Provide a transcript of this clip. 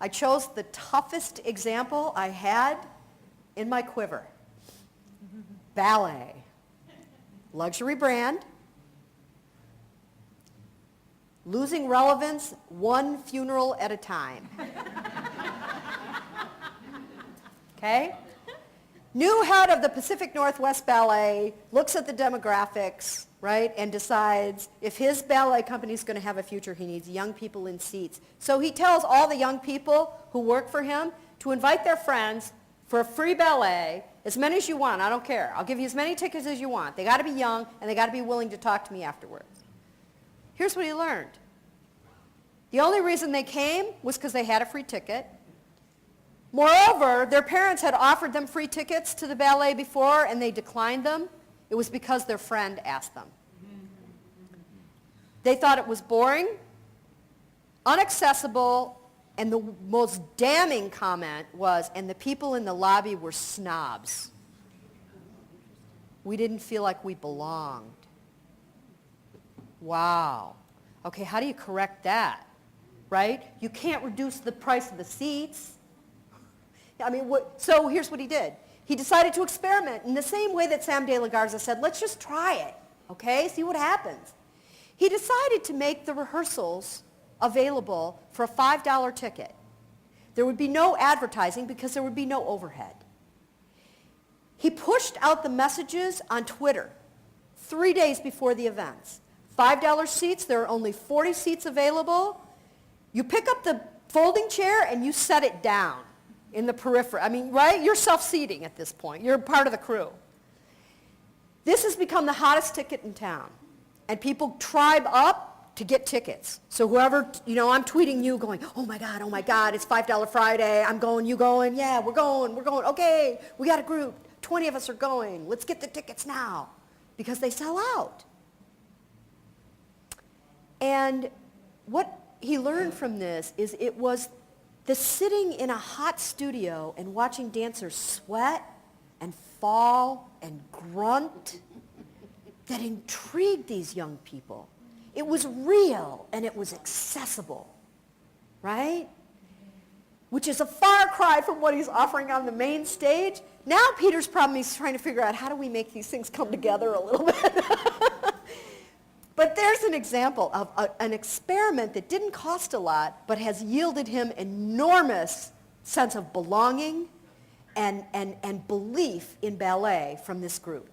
I chose the toughest example I had in my quiver. Ballet. Luxury brand. Losing relevance one funeral at a time. Okay? New head of the Pacific Northwest Ballet looks at the demographics, right, and decides if his ballet company is going to have a future, he needs young people in seats. So he tells all the young people who work for him to invite their friends for a free ballet, as many as you want, I don't care. I'll give you as many tickets as you want. They got to be young, and they got to be willing to talk to me afterwards. Here's what he learned. The only reason they came was because they had a free ticket. Moreover, their parents had offered them free tickets to the ballet before, and they declined them. It was because their friend asked them. They thought it was boring, inaccessible, and the most damning comment was, and the people in the lobby were snobs. We didn't feel like we belonged. Wow. Okay, how do you correct that? Right? You can't reduce the price of the seats. I mean, so here's what he did. He decided to experiment in the same way that Sam De La Garza said, let's just try it, okay? See what happens. He decided to make the rehearsals available for a $5 ticket. There would be no advertising because there would be no overhead. He pushed out the messages on Twitter 3 days before the events. $5 seats, there are only 40 seats available. You pick up the folding chair and you set it down in the periphery. I mean, right? You're self-seating at this point. You're part of the crew. This has become the hottest ticket in town. And people tribe up to get tickets. So whoever, I'm tweeting you going, oh my God, it's $5 Friday. I'm going, you going? Yeah, we're going. Okay, we got a group. 20 of us are going. Let's get the tickets now. Because they sell out. And what he learned from this is it was the sitting in a hot studio and watching dancers sweat and fall and grunt that intrigued these young people. It was real and it was accessible, right? Which is a far cry from what he's offering on the main stage. Now Peter's problem, he's trying to figure out how do we make these things come together a little bit. But there's an example of an experiment that didn't cost a lot, but has yielded him enormous sense of belonging and belief in ballet from this group.